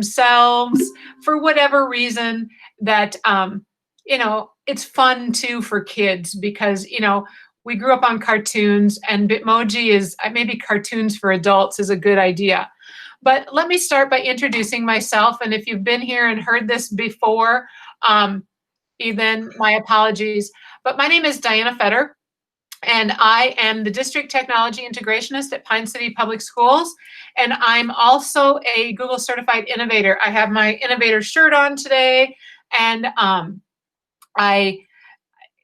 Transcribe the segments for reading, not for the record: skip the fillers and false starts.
themselves for whatever reason that, you know, it's fun too for kids because, you know, we grew up on cartoons, and Bitmoji is, maybe cartoons for adults is a good idea. But let me start by introducing myself. And if you've been here and heard this before, then my apologies. But my name is Dihanna Fedder, and I am the District Technology Integrationist at Pine City Public Schools. And I'm also a Google Certified Innovator. I have my Innovator shirt on today, and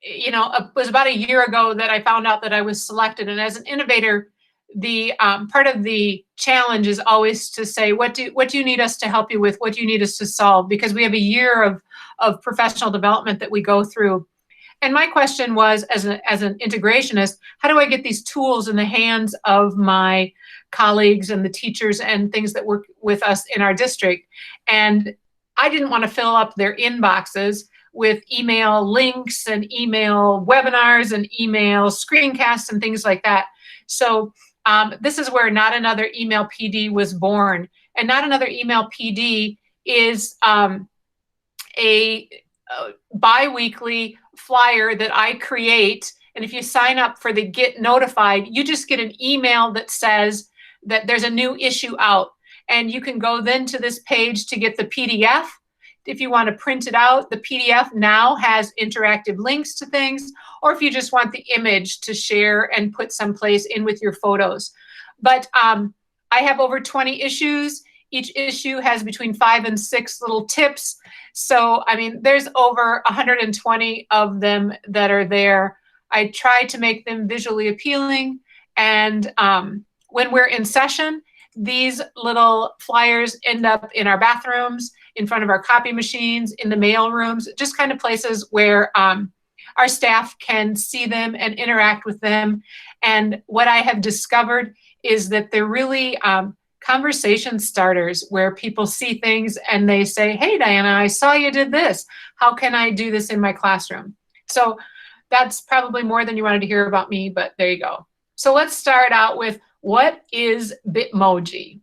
you know, it was about a year ago that I found out that I was selected. And as an innovator, the part of the challenge is always to say, what do you need us to help you with? What do you need us to solve? Because we have a year of professional development that we go through. And my question was, as an integrationist, how do I get these tools in the hands of my colleagues and the teachers and things that work with us in our district? And I didn't want to fill up their inboxes with email links and email webinars and email screencasts and things like that. So this is where Not Another Email PD was born. And Not Another Email PD is a bi-weekly flyer that I create. And if you sign up for the Get Notified, you just get an email that says that there's a new issue out. And you can go then to this page to get the PDF. If you want to print it out, the PDF now has interactive links to things, or if you just want the image to share and put someplace in with your photos. But I have over 20 issues. Each issue has between 5 and 6 little tips. So, I mean, there's over 120 of them that are there. I try to make them visually appealing. And when we're in session, these little flyers end up in our bathrooms, in front of our copy machines, in the mail rooms, just kind of places where our staff can see them and interact with them. And what I have discovered is that they're really conversation starters where people see things and they say, hey, Dihanna, I saw you did this. How can I do this in my classroom? So that's probably more than you wanted to hear about me, but there you go. So let's start out with, what is Bitmoji?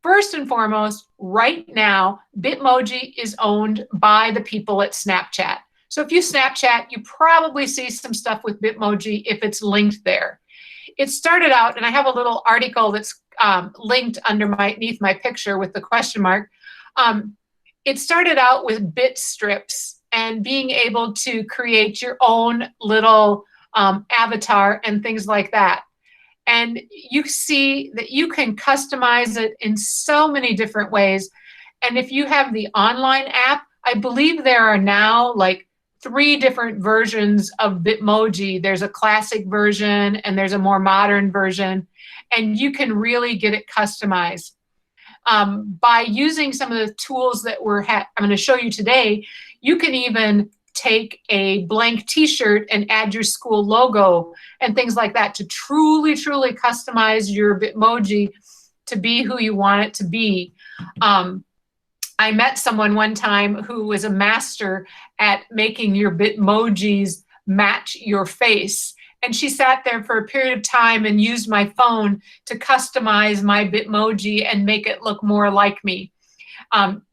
First and foremost, right now, Bitmoji is owned by the people at Snapchat. So if you Snapchat, you probably see some stuff with Bitmoji if it's linked there. It started out, and I have a little article that's linked underneath my picture with the question mark. It started out with bit strips and being able to create your own little avatar and things like that. And you see that you can customize it in so many different ways. And if you have the online app, I believe there are now like 3 different versions of Bitmoji. There's a classic version and there's a more modern version, and you can really get it customized. By using some of the tools that I'm going to show you today, you can even take a blank t-shirt and add your school logo and things like that to truly, truly customize your Bitmoji to be who you want it to be. I met someone one time who was a master at making your Bitmojis match your face. And she sat there for a period of time and used my phone to customize my Bitmoji and make it look more like me.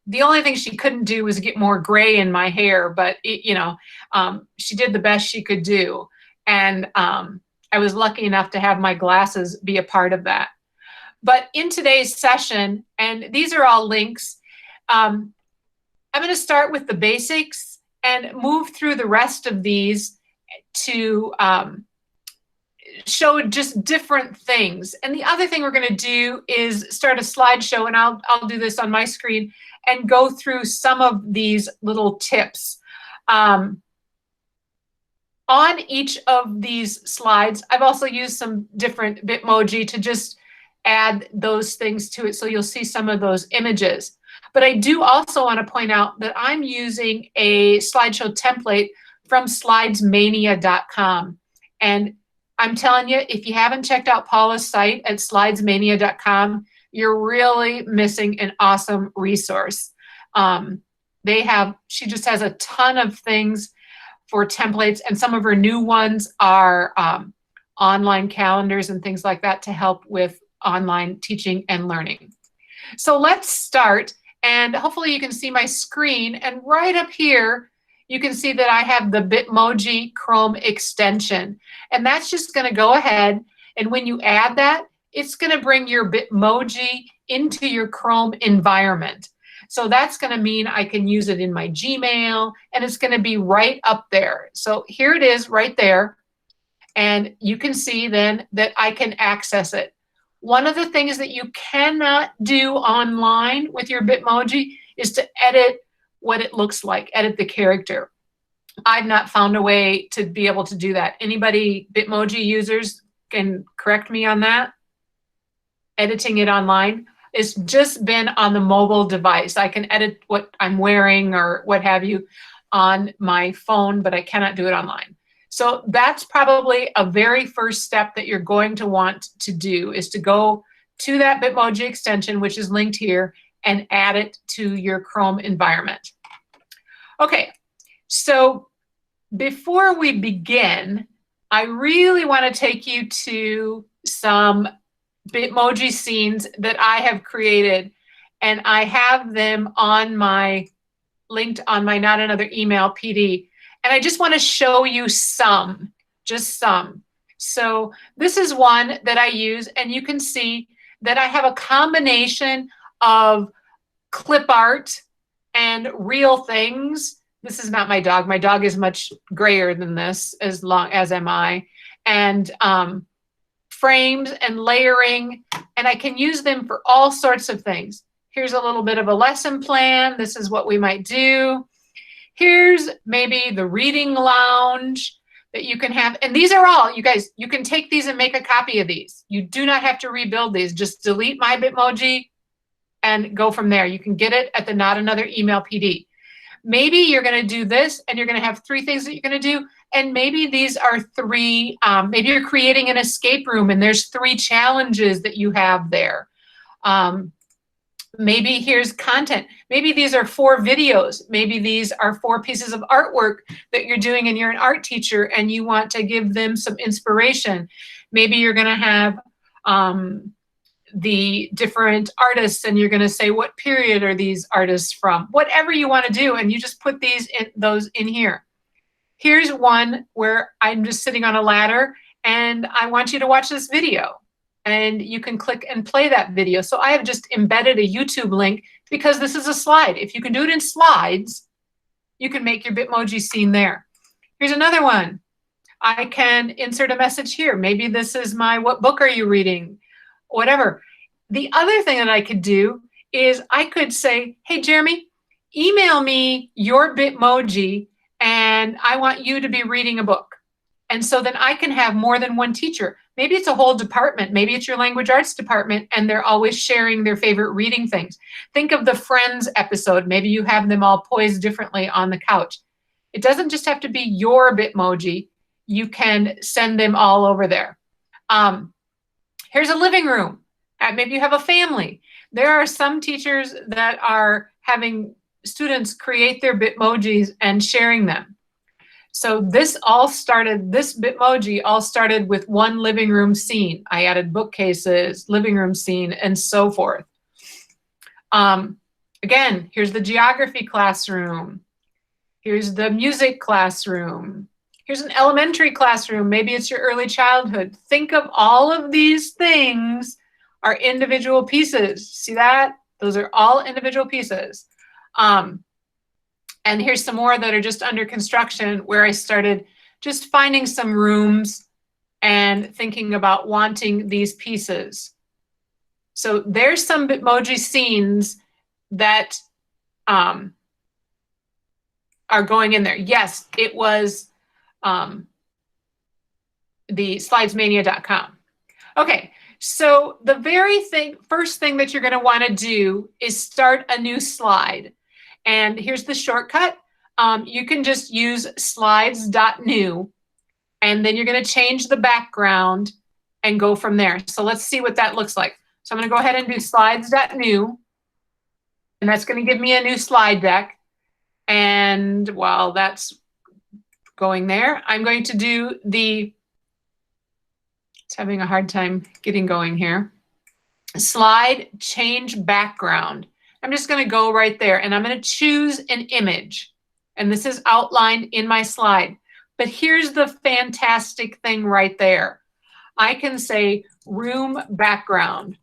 The only thing she couldn't do was get more gray in my hair, but she did the best she could do. And I was lucky enough to have my glasses be a part of that. But in today's session, and these are all links, I'm going to start with the basics and move through the rest of these to show just different things. And the other thing we're going to do is start a slideshow, and I'll do this on my screen and go through some of these little tips. On each of these slides, I've also used some different Bitmoji to just add those things to it, so you'll see some of those images. But I do also want to point out that I'm using a slideshow template from slidesmania.com. And I'm telling you, if you haven't checked out Paula's site at slidesmania.com, you're really missing an awesome resource. She just has a ton of things for templates, and some of her new ones are online calendars and things like that to help with online teaching and learning. So let's start. And hopefully you can see my screen. And right up here, you can see that I have the Bitmoji Chrome extension. And that's just going to go ahead. And when you add that, it's going to bring your Bitmoji into your Chrome environment. So that's going to mean I can use it in my Gmail, and it's going to be right up there. So here it is right there. And you can see then that I can access it. One of the things that you cannot do online with your Bitmoji is to edit what it looks like, edit the character. I've not found a way to be able to do that. Anybody Bitmoji users can correct me on that? Editing it online. It's just been on the mobile device. I can edit what I'm wearing or what have you on my phone, but I cannot do it online. So that's probably a very first step that you're going to want to do, is to go to that Bitmoji extension, which is linked here, and add it to your Chrome environment. Okay, so before we begin, I really want to take you to some Bitmoji scenes that I have created, and I have them on my linked on my Not Another Email PD. And I just want to show you some, just some. So this is one that I use, and you can see that I have a combination of clip art and real things. This is not my dog. My dog is much grayer than this, as long as am I. And frames and layering, and I can use them for all sorts of things. Here's a little bit of a lesson plan. This is what we might do. Here's maybe the reading lounge that you can have. And these are all, you guys, you can take these and make a copy of these. You do not have to rebuild these. Just delete my Bitmoji and go from there. You can get it at the Not Another Email PD. Maybe you're going to do this and you're going to have 3 things that you're going to do. And maybe these are 3, maybe you're creating an escape room and there's 3 challenges that you have there. Maybe here's content. Maybe these are 4 videos. Maybe these are 4 pieces of artwork that you're doing and you're an art teacher and you want to give them some inspiration. Maybe you're going to have the different artists and you're going to say, what period are these artists from? Whatever you want to do, and you just put those in here. Here's one where I'm just sitting on a ladder and I want you to watch this video. And you can click and play that video. So I have just embedded a YouTube link because this is a slide. If you can do it in slides, you can make your Bitmoji scene there. Here's another one. I can insert a message here. Maybe this is my, what book are you reading? Whatever. The other thing that I could do is I could say, hey, Jeremy, email me your Bitmoji and I want you to be reading a book. And so then I can have more than one teacher. Maybe it's a whole department. Maybe it's your language arts department and they're always sharing their favorite reading things. Think of the Friends episode. Maybe you have them all poised differently on the couch. It doesn't just have to be your Bitmoji. You can send them all over there. Here's a living room. Maybe you have a family. There are some teachers that are having students create their Bitmojis and sharing them. So this Bitmoji all started with one living room scene. I added bookcases, living room scene, and so forth. Again, here's the geography classroom. Here's the music classroom. Here's an elementary classroom. Maybe it's your early childhood. Think of all of these things are individual pieces. See that? Those are all individual pieces. And here's some more that are just under construction where I started just finding some rooms and thinking about wanting these pieces. So there's some Bitmoji scenes that are going in there. Yes, it was the slidesmania.com. Okay, so the first thing that you're going to want to do is start a new slide. And here's the shortcut. You can just use slides.new, and then you're going to change the background and go from there. So let's see what that looks like. So I'm going to go ahead and do slides.new, and that's going to give me a new slide deck. And while that's going there, I'm going to do it's having a hard time getting going here. Slide change background. I'm just going to go right there and I'm going to choose an image. And this is outlined in my slide. But here's the fantastic thing right there. I can say room background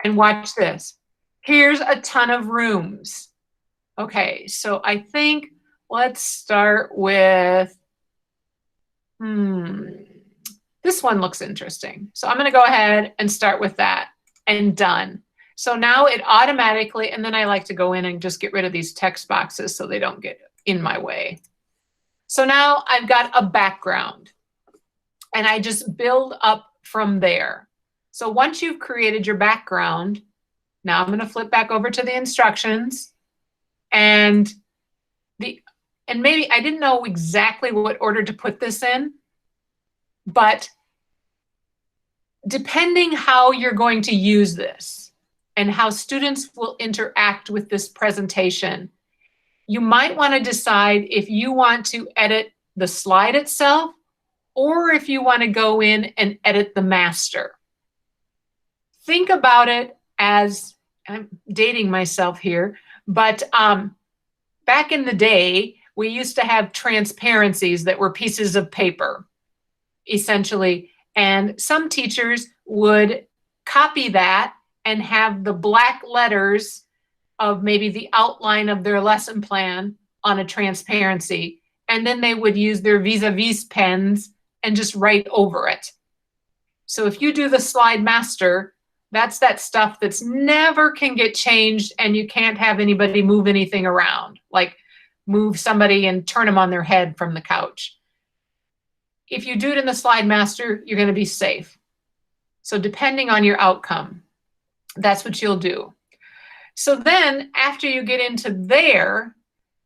and watch this. Here's a ton of rooms. Okay, so I think let's start with, this one looks interesting. So I'm going to go ahead and start with that and done. So now it automatically, and then I like to go in and just get rid of these text boxes so they don't get in my way. So now I've got a background and I just build up from there. So once you've created your background, now I'm going to flip back over to the instructions and maybe I didn't know exactly what order to put this in, but depending how you're going to use this and how students will interact with this presentation, you might want to decide if you want to edit the slide itself or if you want to go in and edit the master. Think about it as, I'm dating myself here, but back in the day, we used to have transparencies that were pieces of paper, essentially. And some teachers would copy that and have the black letters of maybe the outline of their lesson plan on a transparency. And then they would use their vis-a-vis pens and just write over it. So if you do the slide master, that's that stuff that's never can get changed and you can't have anybody move anything around, like move somebody and turn them on their head from the couch. If you do it in the slide master, you're going to be safe. So depending on your outcome, that's what you'll do. So then after you get into there,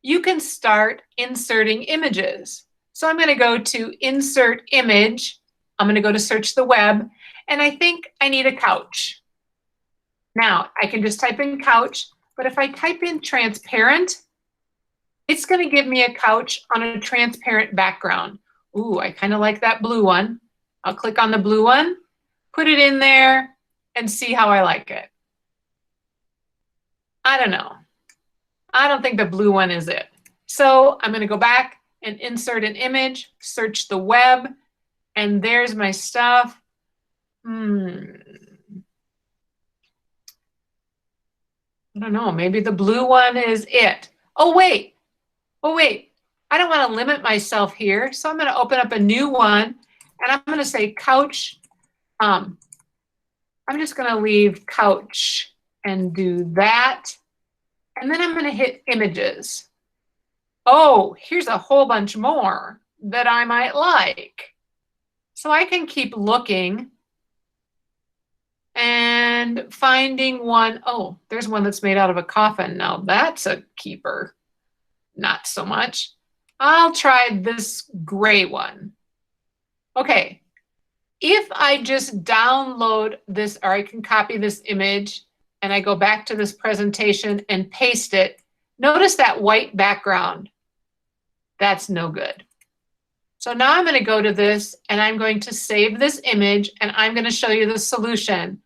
you can start inserting images. So I'm going to go to insert image. I'm going to go to search the web, and I think I need a couch. Now I can just type in couch, but if I type in transparent, it's going to give me a couch on a transparent background. Ooh, I kind of like that blue one. I'll click on the blue one, put it in there, and see how I like it. I don't know. I don't think the blue one is it. So I'm going to go back and insert an image, search the web, and there's my stuff. I don't know. Maybe the blue one is it. Oh, wait. I don't want to limit myself here. So I'm going to open up a new one, and I'm going to say couch. I'm just going to leave couch and do that. And then I'm going to hit images. Oh, here's a whole bunch more that I might like. So I can keep looking and finding one. Oh, there's one that's made out of a coffin. Now that's a keeper. Not so much. I'll try this gray one. Okay. If I just download this, or I can copy this image and I go back to this presentation and paste it, notice that white background. That's no good. So now I'm going to go to this and I'm going to save this image and I'm going to show you the solution.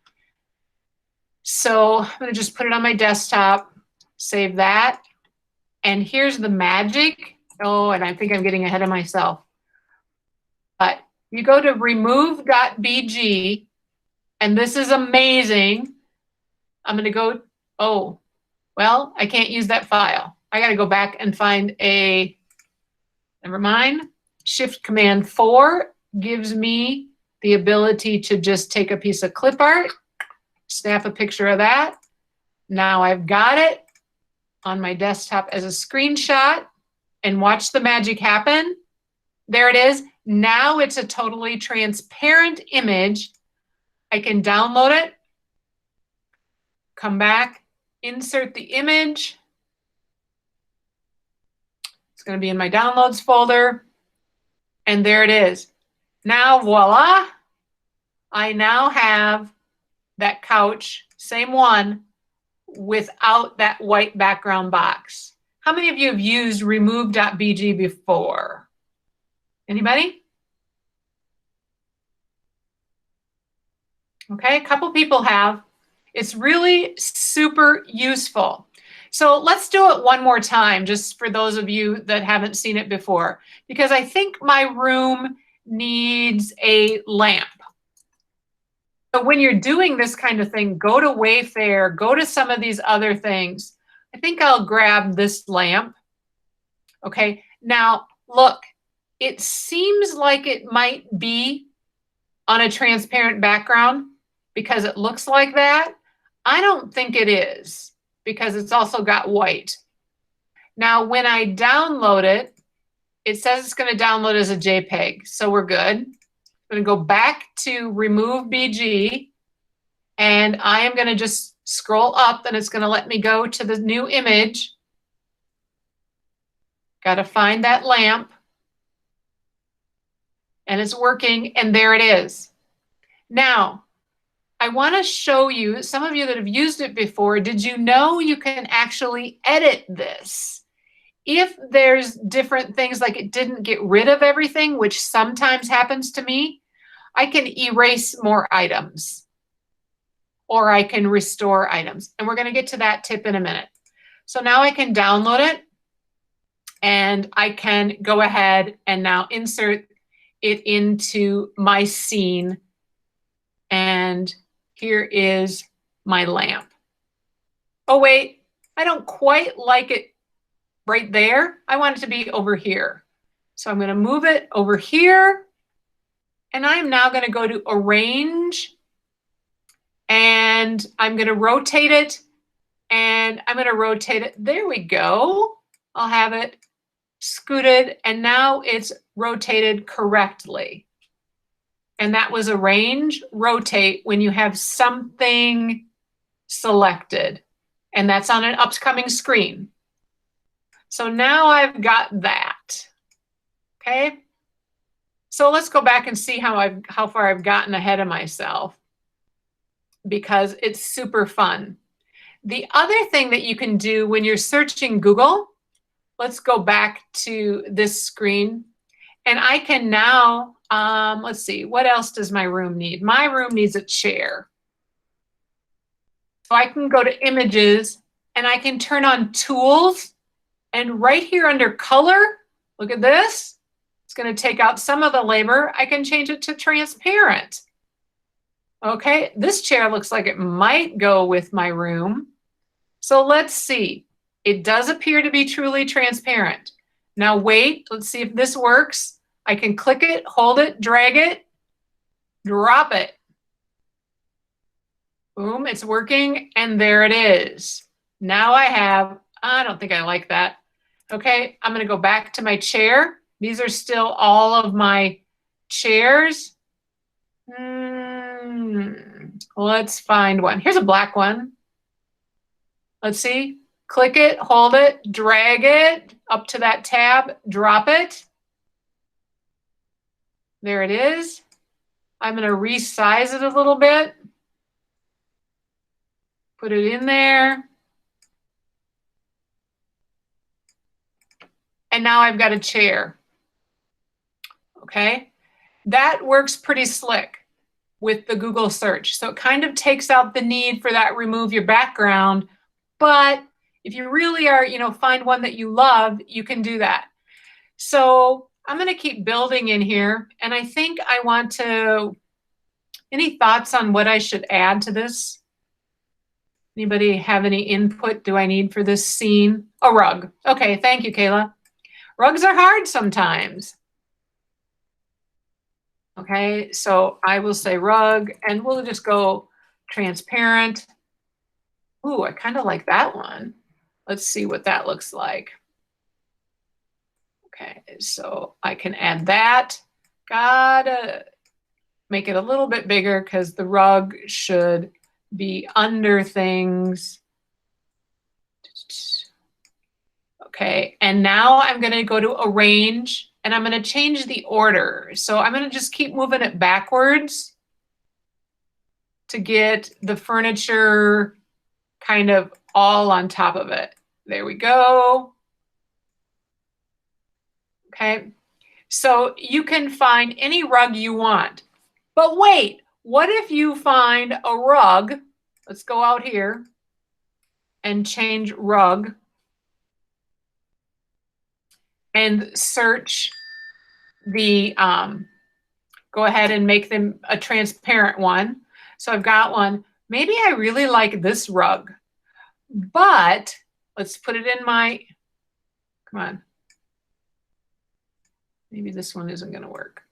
So I'm going to just put it on my desktop, save that. And here's the magic. Oh, and I think I'm getting ahead of myself. But you go to remove.bg, and this is amazing. I'm going to go, oh, well, I can't use that file. I got to go back and find a, never mind. Shift Command 4 gives me the ability to just take a piece of clip art, snap a picture of that. Now I've got it on my desktop as a screenshot, and watch the magic happen. There it is. Now it's a totally transparent image. I can download it, come back, insert the image. It's going to be in my downloads folder. And there it is. Now, voila, I now have that couch, same one, without that white background box. How many of you have used remove.bg before? Anybody? Okay, a couple people have. It's really super useful. So let's do it one more time, just for those of you that haven't seen it before, because I think my room needs a lamp. So when you're doing this kind of thing, go to Wayfair, go to some of these other things. I think I'll grab this lamp. Okay, now look, it seems like it might be on a transparent background because it looks like that. I don't think it is because it's also got white. Now, when I download it, it says it's going to download as a JPEG, so we're good. I'm going to go back to remove BG, and I am going to just scroll up, and it's going to let me go to the new image. Got to find that lamp, and it's working, and there it is. Now, I want to show you, some of you that have used it before, did you know you can actually edit this? If there's different things, like it didn't get rid of everything, which sometimes happens to me, I can erase more items, or I can restore items. And we're going to get to that tip in a minute. So now I can download it, and I can go ahead and now insert it into my scene. And here is my lamp. Oh, wait, I don't quite like it right there. I want it to be over here. So I'm going to move it over here. And I'm now going to go to Arrange. And I'm going to rotate it. And I'm going to rotate it. There we go. I'll have it scooted. And now it's rotated correctly. And that was Arrange, Rotate when you have something selected. And that's on an upcoming screen. So now I've got that. Okay. So let's go back and see how far I've gotten ahead of myself, because it's super fun. The other thing that you can do when you're searching Google, let's go back to this screen, and I can now, let's see, what else does my room need? My room needs a chair. So I can go to Images, and I can turn on Tools, and right here under Color, look at this. It's going to take out some of the labor. I can change it to transparent. Okay, this chair looks like it might go with my room. So let's see. It does appear to be truly transparent. Now wait, let's see if this works. I can click it, hold it, drag it, drop it. Boom, it's working, and there it is. Now I don't think I like that. Okay, I'm gonna go back to my chair. These are still all of my chairs. Let's find one. Here's a black one. Let's see. Click it, hold it, drag it up to that tab, drop it. There it is. I'm going to resize it a little bit. Put it in there. And now I've got a chair. Okay. That works pretty slick with the Google search. So it kind of takes out the need for that remove your background. But if you really are, find one that you love, you can do that. So I'm going to keep building in here. And I think I want to, any thoughts on what I should add to this? Anybody have any input do I need for this scene? A rug. Okay, thank you, Kayla. Rugs are hard sometimes. Okay, so I will say rug, and we'll just go transparent. Ooh, I kind of like that one. Let's see what that looks like. Okay, so I can add that. Gotta make it a little bit bigger because the rug should be under things. Okay, and now I'm going to go to Arrange, and I'm going to change the order. So I'm going to just keep moving it backwards to get the furniture kind of all on top of it. There we go. Okay, so you can find any rug you want. But wait, what if you find a rug? Let's go out here. and change rug and search the, go ahead and make them a transparent one. So I've got one. Maybe I really like this rug, but let's put it in my, come on. Maybe this one isn't going to work.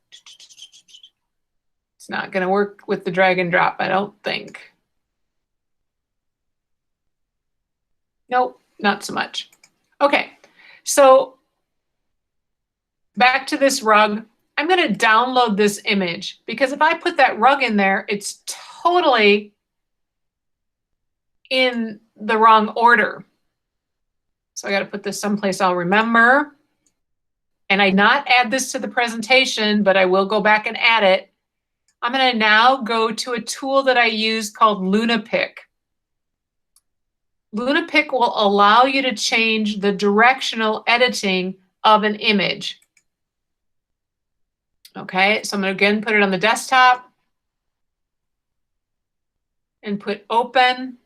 It's not going to work with the drag and drop, I don't think. Nope, not so much. Okay, so back to this rug. I'm going to download this image because if I put that rug in there, it's totally in the wrong order. So I got to put this someplace I'll remember. And I not add this to the presentation, but I will go back and add it. I'm going to now go to a tool that I use called LunaPick. LunaPick will allow you to change the directional editing of an image. Okay, so I'm going to again put it on the desktop and put open.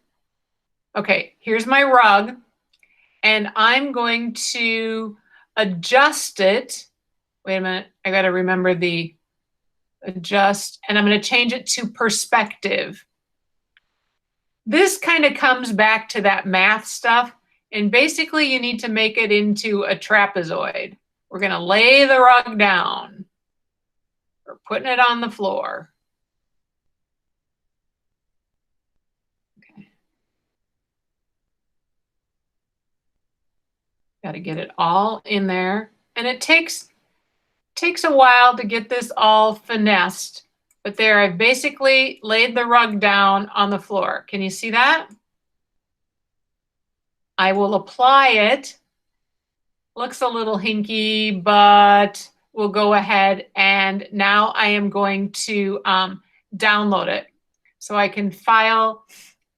Okay, here's my rug, and I'm going to adjust it. Wait a minute, I got to remember the adjust, and I'm going to change it to perspective. This kind of comes back to that math stuff, and basically you need to make it into a trapezoid. We're going to lay the rug down. We're putting it on the floor. Okay. Got to get it all in there, and it takes a while to get this all finessed. But there, I've basically laid the rug down on the floor. Can you see that? I will apply it. Looks a little hinky, but we'll go ahead, and now I am going to download it. So I can file,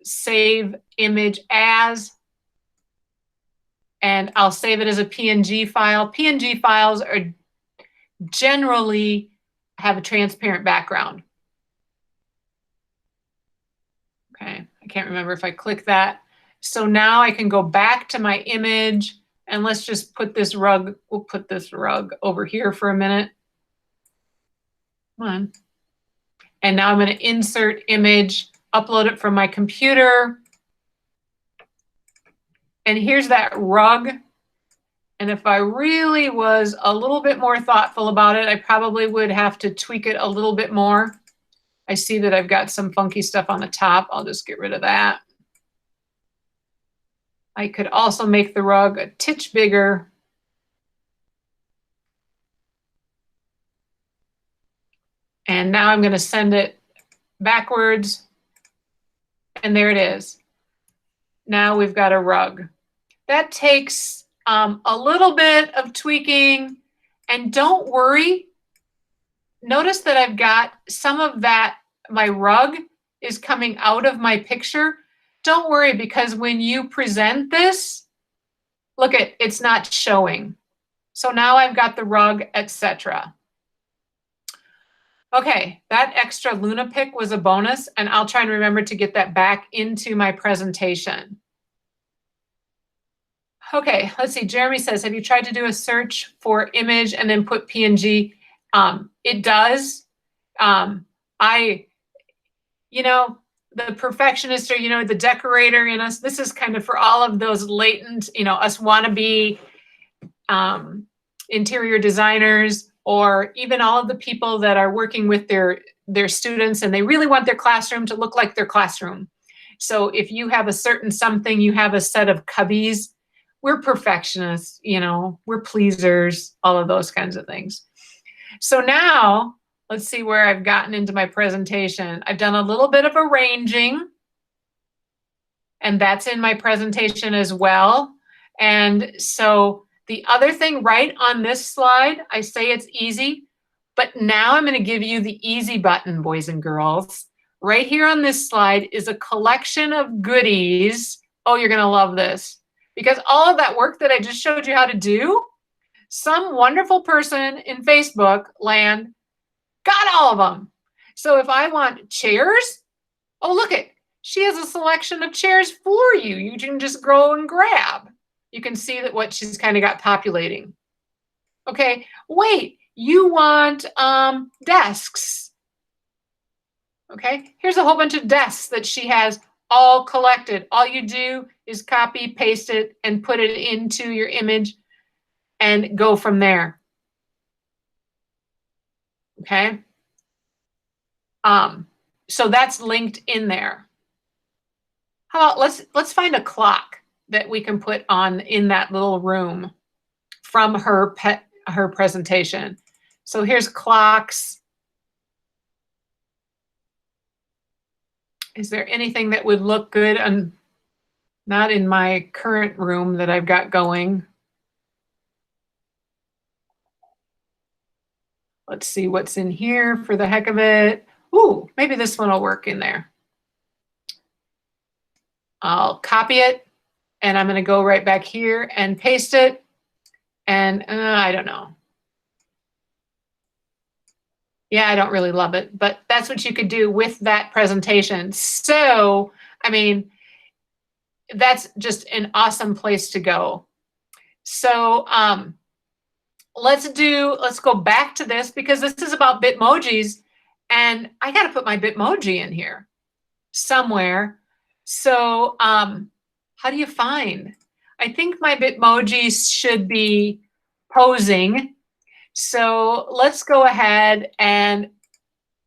save image as, and I'll save it as a PNG file. PNG files are generally have a transparent background. Okay, I can't remember if I click that. So now I can go back to my image, and let's just put this rug, we'll put this rug over here for a minute. Come on. And now I'm going to insert image, upload it from my computer. And here's that rug. And if I really was a little bit more thoughtful about it, I probably would have to tweak it a little bit more. I see that I've got some funky stuff on the top. I'll just get rid of that. I could also make the rug a titch bigger. And now I'm going to send it backwards. And there it is. Now we've got a rug. That takes a little bit of tweaking. And don't worry. Notice that I've got some of that, my rug is coming out of my picture. Don't worry, because when you present this, look at, it's not showing. So now I've got the rug, etc. Okay, that extra LunaPick was a bonus, and I'll try and remember to get that back into my presentation. Okay, let's see. Jeremy says, have you tried to do a search for image and then put PNG? It does. You know, the perfectionist, or, you know, the decorator in us, this is kind of for all of those latent, you know, us wannabe interior designers, or even all of the people that are working with their students, and they really want their classroom to look like their classroom. So if you have a certain something, you have a set of cubbies, we're perfectionists, you know, we're pleasers, all of those kinds of things. So now, let's see where I've gotten into my presentation. I've done a little bit of arranging, and that's in my presentation as well. And so the other thing right on this slide, I say it's easy, but now I'm going to give you the easy button, boys and girls. Right here on this slide is a collection of goodies. Oh, you're going to love this, because all of that work that I just showed you how to do, some wonderful person in Facebook land got all of them. So if I want chairs, oh, look it, she has a selection of chairs for you. You can just go and grab. You can see that what she's kind of got populating. Okay, wait, you want desks. Okay, here's a whole bunch of desks that she has all collected. All you do is copy, paste it, and put it into your image and go from there. Okay. So that's linked in there. How about let's find a clock that we can put on in that little room from her presentation. So here's clocks. Is there anything that would look good and not in my current room that I've got going? Let's see what's in here for the heck of it. Ooh, maybe this one will work in there. I'll copy it, and I'm going to go right back here and paste it. And I don't know. Yeah, I don't really love it, but that's what you could do with that presentation. So, I mean, that's just an awesome place to go. So let's go back to this because this is about Bitmojis, and I got to put my Bitmoji in here somewhere. So how do you find? I think my Bitmojis should be posing. So let's go ahead and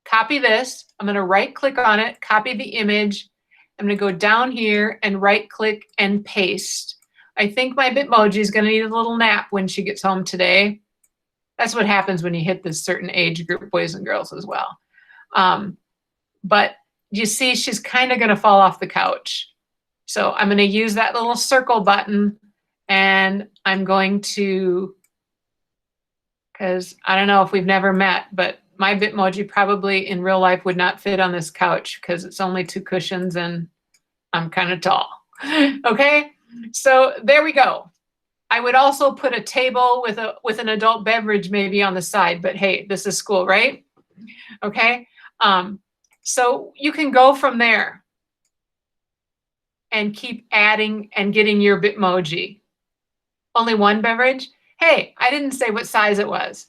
copy this. I'm going to right click on it, copy the image. I'm going to go down here and right click and paste. I think my Bitmoji is going to need a little nap when she gets home today. That's what happens when you hit this certain age group, boys and girls as well. But you see, she's kind of going to fall off the couch. So I'm going to use that little circle button, and I'm going to, because I don't know if we've never met, but my Bitmoji probably in real life would not fit on this couch because it's only 2 cushions and I'm kind of tall. Okay, so there we go. I would also put a table with an adult beverage maybe on the side, but hey, this is school, right? Okay, so you can go from there and keep adding and getting your Bitmoji. Only one beverage? Hey, I didn't say what size it was,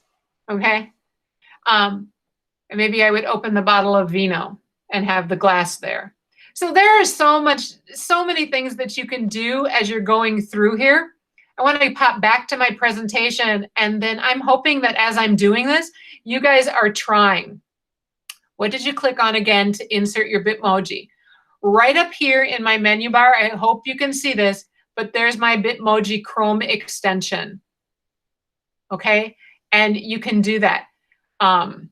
okay? And maybe I would open the bottle of vino and have the glass there. So there is so many things that you can do as you're going through here. I want to pop back to my presentation, and then I'm hoping that as I'm doing this, you guys are trying. What did you click on again to insert your Bitmoji? Right up here in my menu bar, I hope you can see this, but there's my Bitmoji Chrome extension. Okay, and you can do that. And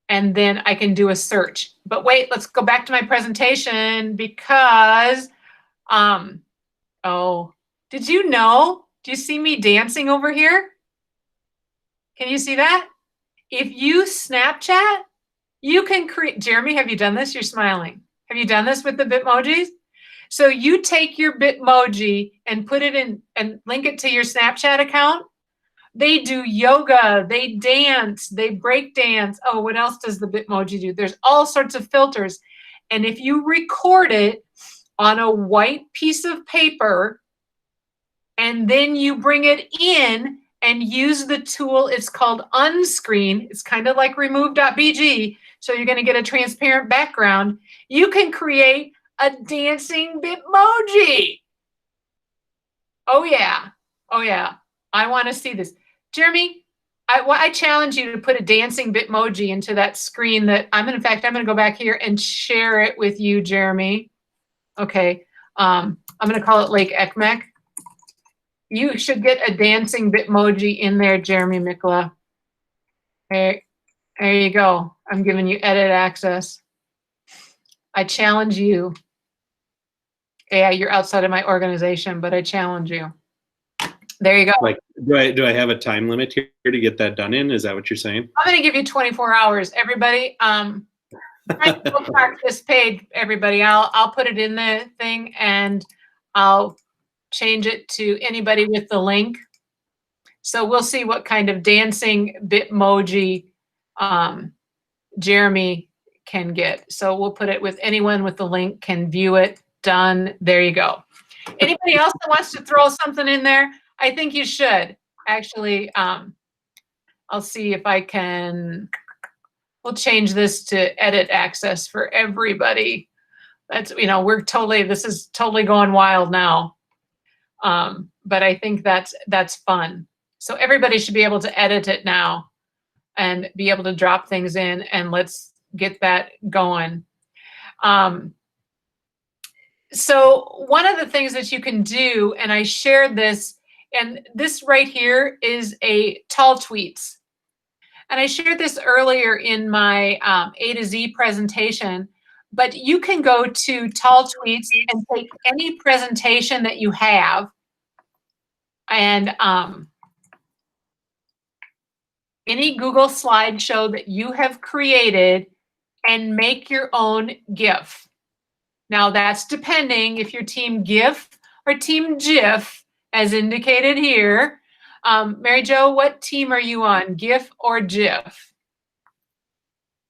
then I can do a search. But wait, let's go back to my presentation because, oh, did you know? Do you see me dancing over here? Can you see that? If you Snapchat, you can create, Jeremy, have you done this? You're smiling. Have you done this with the Bitmojis? So you take your Bitmoji and put it in and link it to your Snapchat account. They do yoga, they dance, they break dance. Oh, what else does the Bitmoji do? There's all sorts of filters. And if you record it on a white piece of paper, and then you bring it in and use the tool, it's called Unscreen. It's kind of like remove.bg. So you're going to get a transparent background. You can create a dancing Bitmoji. Oh, yeah. Oh, yeah. I want to see this. Jeremy, I challenge you to put a dancing Bitmoji into that screen that in fact, I'm going to go back here and share it with you, Jeremy. Okay. I'm going to call it Lake Ekmek. You should get a dancing Bitmoji in there, Jeremy Mikla. Okay. There you go. I'm giving you edit access. I challenge you. Yeah, you're outside of my organization, but I challenge you. There you go. Like, do I have a time limit here to get that done in? Is that what you're saying? I'm going to give you 24 hours, everybody. Bookmark this page, everybody. I'll put it in the thing, and I'll change it to anybody with the link. So we'll see what kind of dancing Bitmoji Jeremy can get. So we'll put it with anyone with the link can view it. Done. There you go. Anybody else that wants to throw something in there? I think you should. Actually, I'll see if I can. We'll change this to edit access for everybody. That's, this is totally going wild now. But I think that's fun. So everybody should be able to edit it now and be able to drop things in, and let's get that going. So one of the things that you can do, and I shared this, and this right here is a tall tweets. And I shared this earlier in my A to Z presentation, but you can go to tall tweets and take any presentation that you have and any Google slideshow that you have created and make your own GIF. Now that's depending if you're team GIF or team GIF, as indicated here. Mary Jo, what team are you on, GIF or GIF?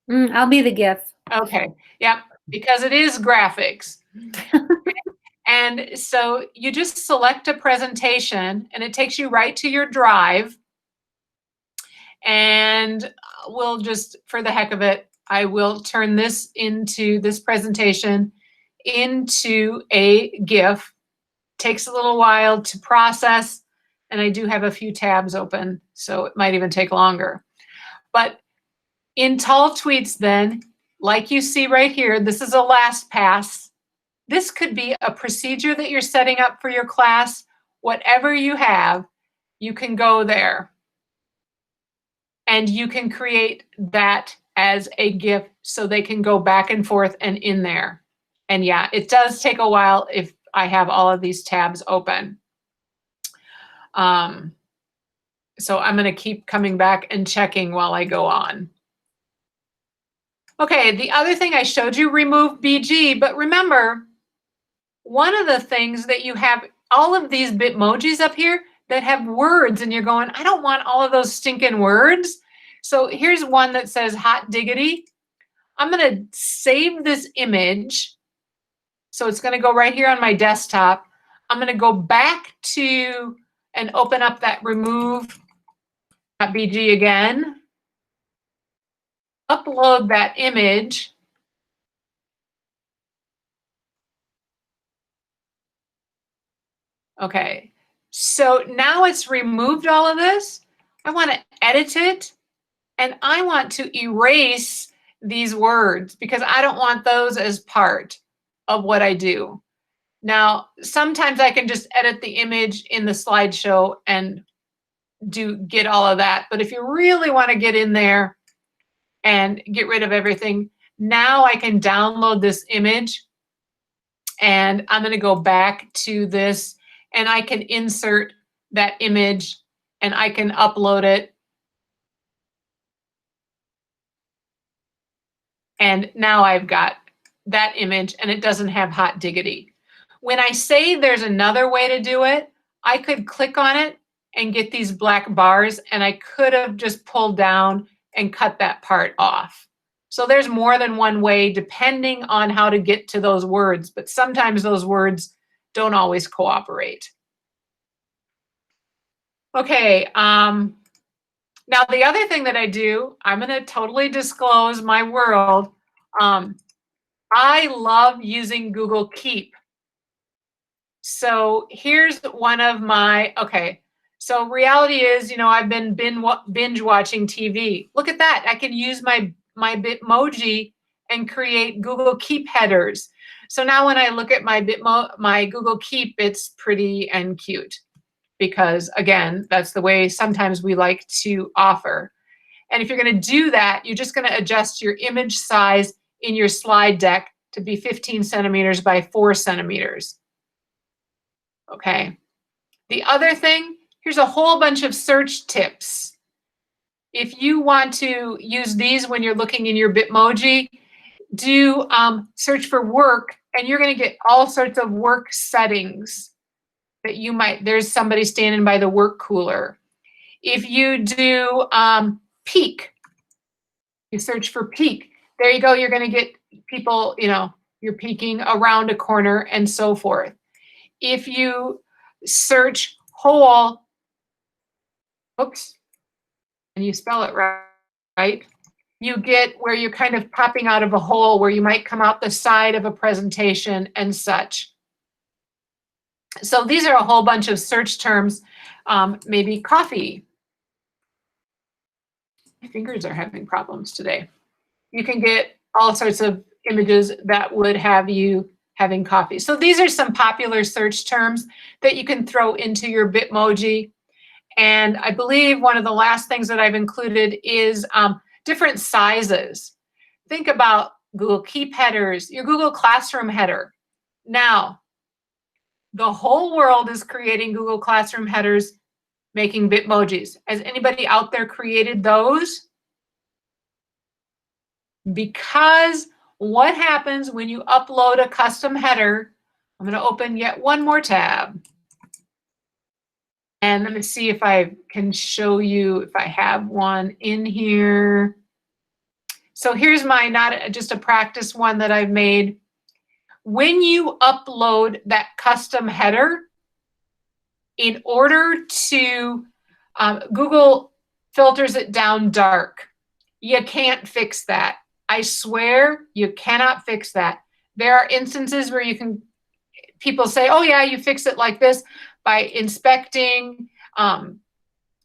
I'll be the GIF. Okay, yeah, because it is graphics. And so you just select a presentation and it takes you right to your drive. And we'll just, for the heck of it, I will turn this presentation into a GIF. Takes a little while to process, and I do have a few tabs open, so it might even take longer. But in tall tweets then, like you see right here, this is a last pass. This could be a procedure that you're setting up for your class. Whatever you have, you can go there. And you can create that as a GIF so they can go back and forth and in there. And yeah, it does take a while if I have all of these tabs open. So I'm going to keep coming back and checking while I go on. Okay, the other thing I showed you, remove BG, but remember, one of the things that you have, all of these Bitmojis up here that have words, and you're going, I don't want all of those stinking words. So here's one that says hot diggity. I'm going to save this image. So it's going to go right here on my desktop. I'm going to go back to and open up that remove.bg again. Upload that image. Okay, so now it's removed all of this. I want to edit it, and I want to erase these words because I don't want those as part of what I do. Now, sometimes I can just edit the image in the slideshow and get all of that. But if you really want to get in there and get rid of everything, now I can download this image, and I'm going to go back to this, and I can insert that image, and I can upload it. And now I've got that image, and it doesn't have hot diggity. When I say there's another way to do it, I could click on it and get these black bars, and I could have just pulled down and cut that part off. So there's more than one way depending on how to get to those words, but sometimes those words don't always cooperate. Okay, now the other thing that I do, I'm going to totally disclose my world. I love using Google Keep. So here's one of my, okay, so reality is, I've been binge watching TV. Look at that. I can use my Bitmoji and create Google Keep headers. So now when I look at my Google Keep, it's pretty and cute because, again, that's the way sometimes we like to offer. And if you're going to do that, you're just going to adjust your image size in your slide deck to be 15 centimeters by 4 centimeters. Okay. The other thing, here's a whole bunch of search tips. If you want to use these when you're looking in your Bitmoji, do search for work, and you're going to get all sorts of work settings that you might, there's somebody standing by the work cooler. If you do peak, you search for peak, there you go. You're going to get people, you're peeking around a corner and so forth. If you search hole, oops, and you spell it right, you get where you're kind of popping out of a hole where you might come out the side of a presentation and such. So these are a whole bunch of search terms, maybe coffee. My fingers are having problems today. You can get all sorts of images that would have you having coffee. So these are some popular search terms that you can throw into your Bitmoji. And I believe one of the last things that I've included is different sizes. Think about Google Keep headers, your Google Classroom header. Now, the whole world is creating Google Classroom headers, making Bitmojis. Has anybody out there created those? Because what happens when you upload a custom header? I'm going to open yet one more tab. And let me see if I can show you if I have one in here. So here's my, not just a practice one that I've made. When you upload that custom header, in order to, Google filters it down dark. You can't fix that. I swear you cannot fix that. There are instances where people say, oh yeah, you fix it like this by inspecting,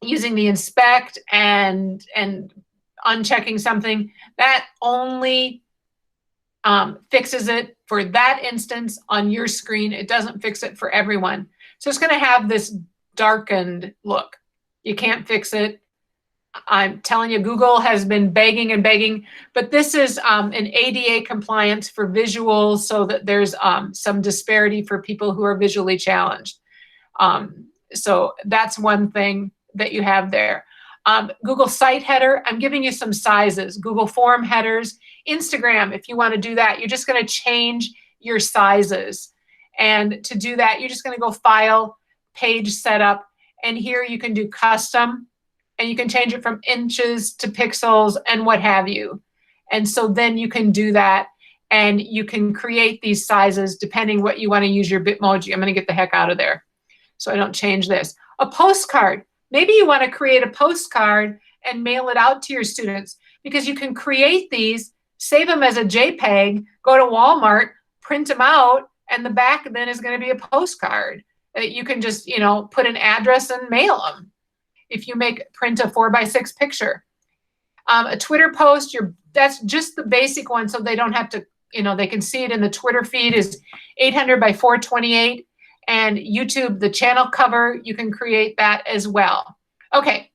using the inspect and unchecking something. That only fixes it for that instance on your screen. It doesn't fix it for everyone. So it's going to have this darkened look. You can't fix it. I'm telling you, Google has been begging and begging, but this is an ADA compliance for visuals so that there's some disparity for people who are visually challenged. So that's one thing that you have there. Google Site header, I'm giving you some sizes. Google Form headers, Instagram, if you want to do that, you're just going to change your sizes. And to do that, you're just going to go File, Page Setup, and here you can do Custom, and you can change it from inches to pixels and what have you. And so then you can do that, and you can create these sizes depending what you want to use your Bitmoji. I'm going to get the heck out of there so I don't change this. A postcard. Maybe you want to create a postcard and mail it out to your students, because you can create these, save them as a JPEG, go to Walmart, print them out, and the back then is going to be a postcard that you can just, put an address and mail them. If you print a 4x6 picture. A Twitter post, that's just the basic one, so they don't have to, they can see it in the Twitter feed is 800 by 428. And YouTube, the channel cover, you can create that as well. Okay,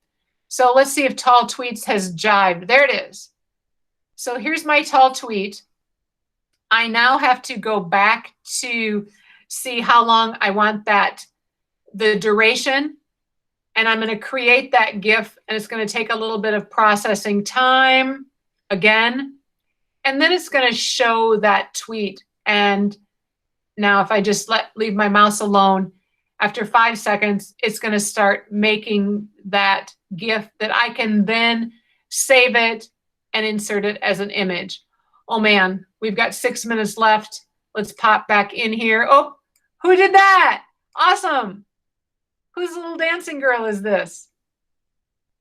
so let's see if Tall Tweets has jived. There it is. So here's my tall tweet. I now have to go back to see how long I want the duration. And I'm going to create that GIF, and it's going to take a little bit of processing time again. And then it's going to show that tweet. And now if I just leave my mouse alone, after 5 seconds, it's going to start making that GIF that I can then save it and insert it as an image. Oh man, we've got 6 minutes left. Let's pop back in here. Oh, who did that? Awesome. Whose little dancing girl is this?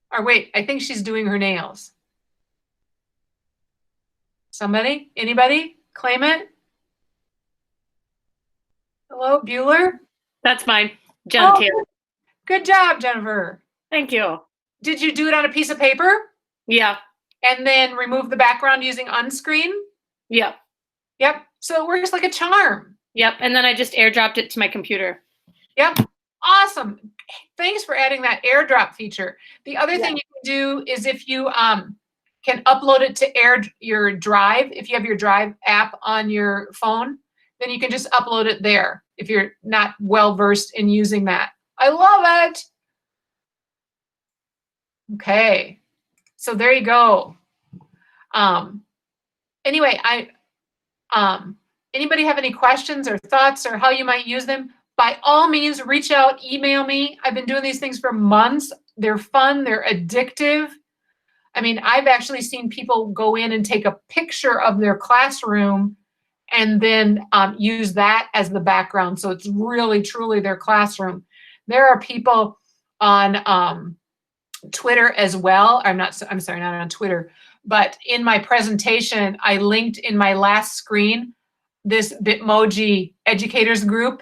Or wait, I think she's doing her nails. Somebody? Anybody? Claim it? Hello, Bueller? That's mine. Jen here. Good job, Jennifer. Thank you. Did you do it on a piece of paper? Yeah. And then remove the background using unscreen? Yep. Yep. So it works like a charm. Yep. And then I just airdropped it to my computer. Yep. Awesome. Thanks for adding that airdrop feature. The other thing you can do is if you can upload it to your Drive, if you have your Drive app on your phone, then you can just upload it there if you're not well versed in using that. I love it. Okay. So there you go. Anyway, anybody have any questions or thoughts or how you might use them? By all means, reach out, email me. I've been doing these things for months. They're fun. They're addictive. I mean, I've actually seen people go in and take a picture of their classroom and then use that as the background. So it's really, truly their classroom. There are people on Twitter as well. I'm sorry, not on Twitter, but in my presentation, I linked in my last screen this Bitmoji educators group.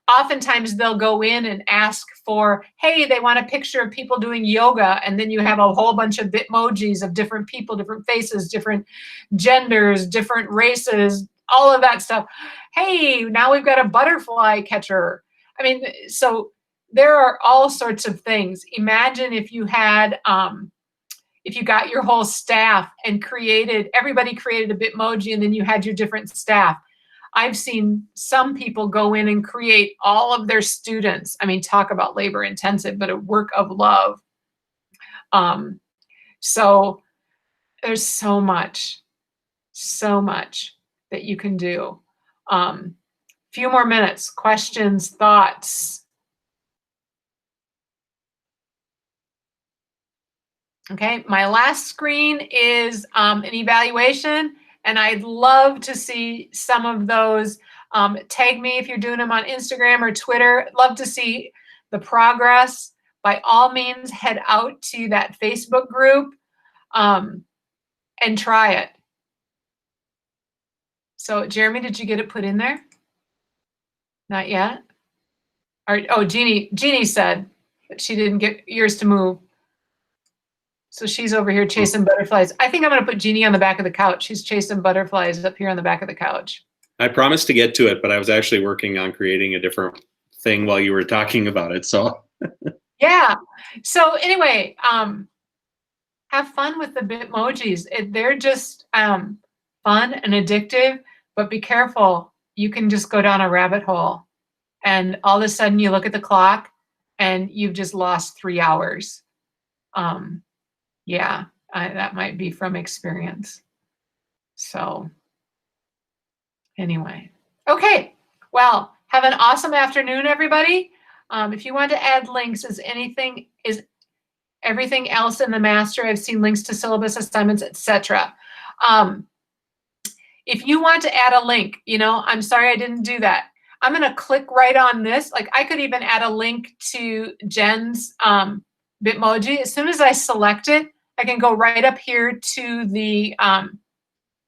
Oftentimes they'll go in and ask for, hey, they want a picture of people doing yoga. And then you have a whole bunch of Bitmojis of different people, different faces, different genders, different races, all of that stuff. Hey, now we've got a butterfly catcher. I mean, so there are all sorts of things. Imagine if you had, if you got your whole staff and everybody created a Bitmoji and then you had your different staff. I've seen some people go in and create all of their students. I mean, talk about labor intensive, but a work of love. So there's so much that you can do. Few more minutes, questions, thoughts. Okay, my last screen is an evaluation, and I'd love to see some of those. Tag me if you're doing them on Instagram or Twitter. Love to see the progress. By all means, head out to that Facebook group and try it. So, Jeremy, did you get it put in there? Not yet? Oh, Jeannie said that she didn't get yours to move. So she's over here chasing butterflies. I think I'm going to put Jeannie on the back of the couch. She's chasing butterflies up here on the back of the couch. I promised to get to it, but I was actually working on creating a different thing while you were talking about it. So yeah. So anyway, have fun with the Bitmojis. They're just fun and addictive, but be careful. You can just go down a rabbit hole, and all of a sudden you look at the clock and you've just lost 3 hours. Yeah, that might be from experience. So anyway, okay. Well, have an awesome afternoon, everybody. If you want to add links, is everything else in the master? I've seen links to syllabus assignments, etc. If you want to add a link, I'm sorry I didn't do that. I'm going to click right on this. Like I could even add a link to Jen's Bitmoji. As soon as I select it, I can go right up here to the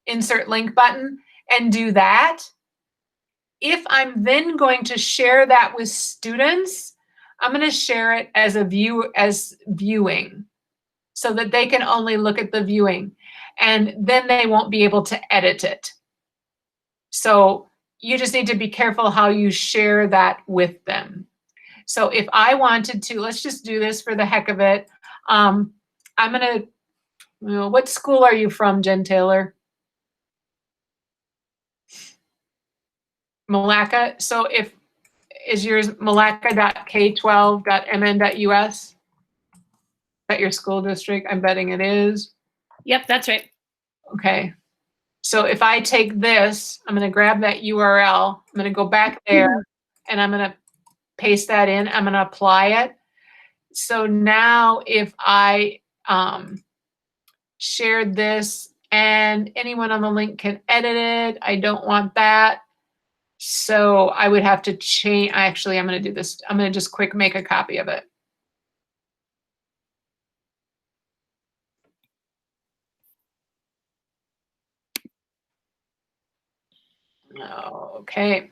insert link button and do that. If I'm then going to share that with students, I'm going to share it as viewing so that they can only look at the viewing, and then they won't be able to edit it. So you just need to be careful how you share that with them. So if I wanted to, let's just do this for the heck of it. I'm going to, what school are you from, Jen Taylor? Malacca. So is yours malacca.k12.mn.us? Is that your school district? I'm betting it is. Yep, that's right. Okay. So if I take this, I'm going to grab that URL. I'm going to go back there and I'm going to paste that in. I'm going to apply it. So now if I shared this and anyone on the link can edit it, I don't want that. So I would have to change. Actually, I'm going to do this. I'm going to just quick make a copy of it. Okay.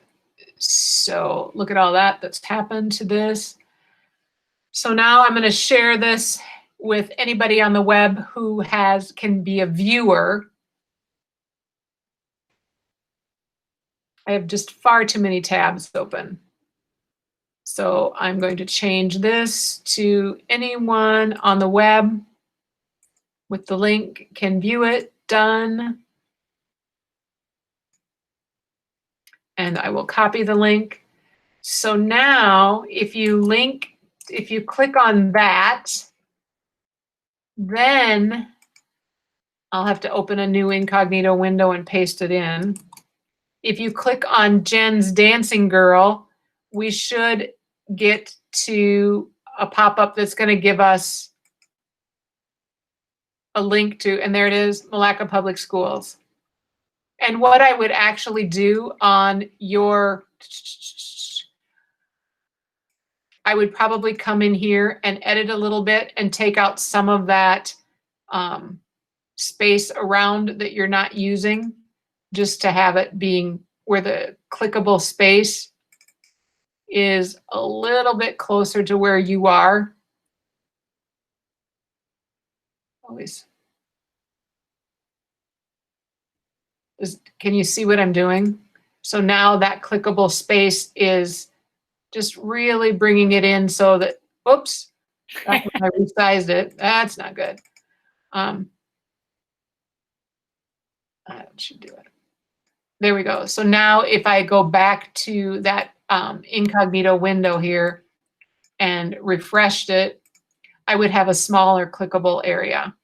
So look at all that's happened to this. So now I'm going to share this with anybody on the web who can be a viewer. I have just far too many tabs open. So I'm going to change this to anyone on the web with the link can view it. Done. And I will copy the link. So now if you click on that, then I'll have to open a new incognito window and paste it in. If you click on Jen's Dancing Girl, we should get to a pop-up that's going to give us a link to, and there it is, Malacca Public Schools. And what I would actually do on your, I would probably come in here and edit a little bit and take out some of that space around that you're not using, just to have it being where the clickable space is a little bit closer to where you are. Always. Can you see what I'm doing? So now that clickable space is just really bringing it in so that, whoops, I resized it. That's not good. That should do it. There we go. So now if I go back to that incognito window here and refreshed it, I would have a smaller clickable area.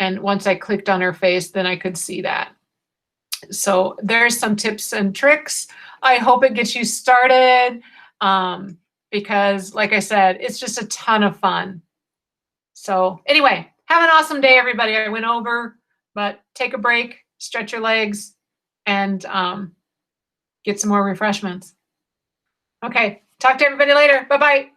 And once I clicked on her face, then I could see that. So there's some tips and tricks. I hope it gets you started because, like I said, it's just a ton of fun. So anyway, have an awesome day, everybody. I went over, but take a break, stretch your legs, and get some more refreshments. Okay, talk to everybody later. Bye-bye.